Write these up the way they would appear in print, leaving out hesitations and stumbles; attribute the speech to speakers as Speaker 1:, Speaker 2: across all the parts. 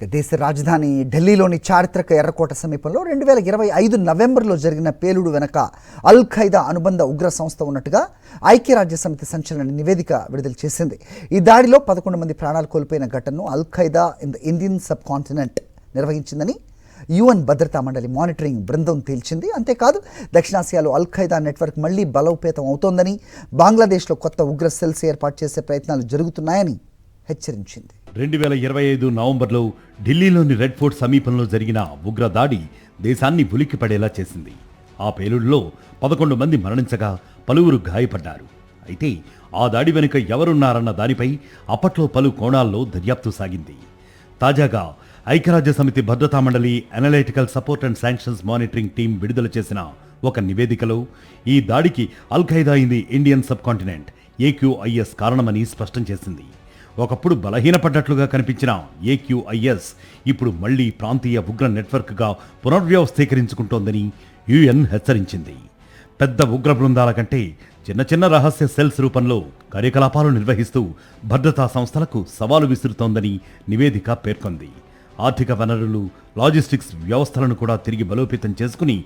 Speaker 1: దేశ రాజధాని ఢిల్లీలోని చారిత్రక ఎర్రకోట సమీపంలో 2025 నవంబర్లో జరిగిన పేలుడు వెనక అల్ ఖైదా అనుబంధ ఉగ్ర సంస్థ ఉన్నట్టుగా ఐక్యరాజ్యసమితి సంచలన నివేదిక విడుదల చేసింది. ఈ దాడిలో 11 మంది ప్రాణాలు కోల్పోయిన ఘటనను al Qaeda in the Indian subcontinent నిర్వహించిందని యుఎన్ భద్రతా మండలి మానిటరింగ్ బృందం తేల్చింది. అంతేకాదు దక్షిణాసియాలో అల్ ఖైదా నెట్వర్క్ మళ్లీ బలోపేతం అవుతోందని, బంగ్లాదేశ్లో కొత్త ఉగ్ర సెల్స్ ఏర్పాటు చేసే ప్రయత్నాలు జరుగుతున్నాయని హెచ్చరించింది.
Speaker 2: 2025 నవంబర్లో ఢిల్లీలోని రెడ్ ఫోర్ట్ సమీపంలో జరిగిన ఉగ్ర దాడి దేశాన్ని ఉలిక్కిపడేలా చేసింది. ఆ పేలుడులో 11 మంది మరణించగా పలువురు గాయపడ్డారు. అయితే ఆ దాడి వెనుక ఎవరున్నారన్న దానిపై అప్పట్లో పలు కోణాల్లో దర్యాప్తు సాగింది. తాజాగా ఐక్యరాజ్య సమితి భద్రతా మండలి analytical support and sanctions monitoring team విడుదల చేసిన ఒక నివేదికలో ఈ దాడికి al Qaeda in the Indian subcontinent AQIS కారణమని స్పష్టం చేసింది. ఒకప్పుడు బలహీనపడ్డట్లుగా కనిపించిన AQIS ఇప్పుడు మళ్లీ ప్రాంతీయ ఉగ్ర నెట్వర్క్గా పునర్వ్యవస్థీకరించుకుంటోందని UN హెచ్చరించింది. పెద్ద ఉగ్ర బృందాల కంటే చిన్న చిన్న రహస్య సెల్స్ రూపంలో కార్యకలాపాలు నిర్వహిస్తూ భద్రతా సంస్థలకు సవాలు విసురుతోందని నివేదిక పేర్కొంది. ఆర్థిక వనరులు, లాజిస్టిక్స్ వ్యవస్థలను కూడా తిరిగి బలోపేతం చేసుకుని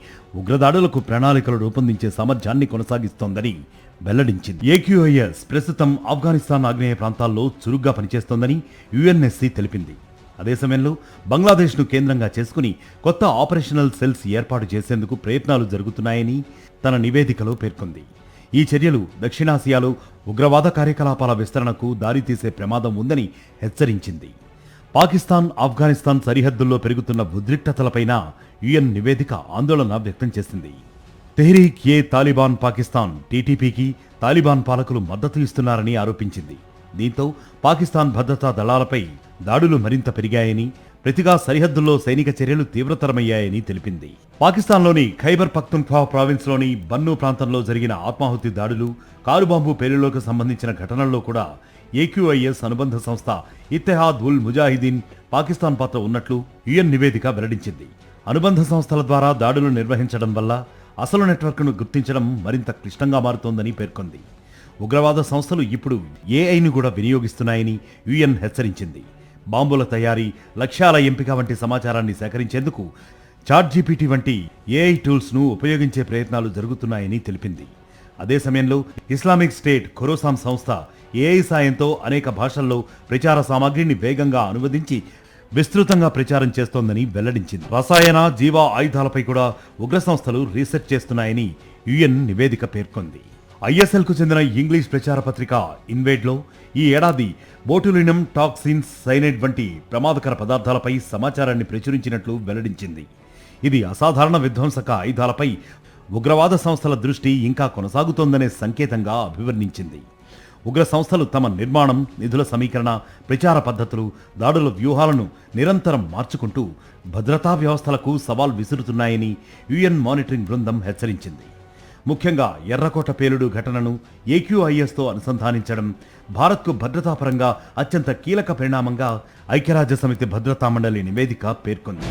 Speaker 2: ఉగ్రదాడులకు ప్రణాళికలు రూపొందించే సామర్థ్యాన్ని కొనసాగిస్తోందని వెల్లడించింది. AQIS ప్రస్తుతం ఆఫ్ఘనిస్తాన్ ఆగ్నేయ ప్రాంతాల్లో చురుగ్గా పనిచేస్తోందని UNSC తెలిపింది. అదే సమయంలో బంగ్లాదేశ్ను కేంద్రంగా చేసుకుని కొత్త ఆపరేషనల్ సెల్స్ ఏర్పాటు చేసేందుకు ప్రయత్నాలు జరుగుతున్నాయని తన నివేదికలో పేర్కొంది. ఈ చర్యలు దక్షిణాసియాలో ఉగ్రవాద కార్యకలాపాల విస్తరణకు దారితీసే ప్రమాదం ఉందని హెచ్చరించింది. పాకిస్తాన్, ఆఫ్ఘనిస్తాన్ సరిహద్దుల్లో పెరుగుతున్న ఉద్రిక్తతలపైన UN నివేదిక ఆందోళన వ్యక్తం చేసింది. తెహ్రీక్-ఏ-తాలిబాన్ పాకిస్తాన్ TTPకి తాలిబాన్ పాలకులు మద్దతు ఇస్తున్నారని ఆరోపించింది. దీంతో పాకిస్తాన్ భద్రతా దళాలపై దాడులు మరింత పెరిగాయని, ప్రతిగా సరిహద్దుల్లో సైనిక చర్యలు తీవ్రతరమయ్యాయని తెలిపింది. పాకిస్తాన్లోని ఖైబర్ పఖ్తుంఖ్వా ప్రావిన్స్లోని బన్నూ ప్రాంతంలో జరిగిన ఆత్మాహుతి దాడులు, కారుబాంబు పేలుళ్లకు సంబంధించిన ఘటనల్లో కూడా AQIS అనుబంధ సంస్థ ఇత్తెహాద్ ఉల్ ముజాహిదీన్ పాకిస్తాన్ పాత్ర ఉన్నట్లు UN నివేదిక వెల్లడించింది. అనుబంధ సంస్థల ద్వారా దాడులు నిర్వహించడం వల్ల అసలు నెట్వర్క్ను గుర్తించడం మరింత క్లిష్టంగా మారుతోందని పేర్కొంది. ఉగ్రవాద సంస్థలు ఇప్పుడు AIను కూడా వినియోగిస్తున్నాయని UN హెచ్చరించింది. బాంబుల తయారీ, లక్ష్యాల ఎంపిక వంటి సమాచారాన్ని సేకరించేందుకు ChatGPT వంటి AI టూల్స్ను ఉపయోగించే ప్రయత్నాలు జరుగుతున్నాయని తెలిపింది. అదే సమయంలో ఇస్లామిక్ స్టేట్ ఖొరాసాన్ సంస్థ AI సాయంతో అనేక భాషల్లో ప్రచార సామాగ్రిని వేగంగా అనువదించి విస్తృతంగా ప్రచారం చేస్తోందని వెల్లడించింది. రసాయన, జీవ ఆయుధాలపై కూడా ఉగ్ర సంస్థలు రీసెర్చ్ చేస్తున్నాయని UN నివేదిక పేర్కొంది. ISLకు చెందిన ఇంగ్లీష్ ప్రచార పత్రిక ఇన్వేడ్లో ఈ ఏడాది బోటులినం టాక్సిన్స్, సైనైడ్ వంటి ప్రమాదకర పదార్థాలపై సమాచారాన్ని ప్రచురించినట్లు వెల్లడించింది. ఇది అసాధారణ విధ్వంసక ఆయుధాలపై ఉగ్రవాద సంస్థల దృష్టి ఇంకా కొనసాగుతోందనే సంకేతంగా అభివర్ణించింది. ఉగ్ర సంస్థలు తమ నిర్మాణం, నిధుల సమీకరణ, ప్రచార పద్ధతులు, దాడుల వ్యూహాలను నిరంతరం మార్చుకుంటూ భద్రతా వ్యవస్థలకు సవాల్ విసురుతున్నాయని UN మానిటరింగ్ బృందం హెచ్చరించింది. ముఖ్యంగా ఎర్రకోట పేలుడు ఘటనను AQISతో అనుసంధానించడం భారత్కు భద్రతాపరంగా అత్యంత కీలక పరిణామంగా ఐక్యరాజ్య సమితి భద్రతా మండలి నివేదిక పేర్కొంది.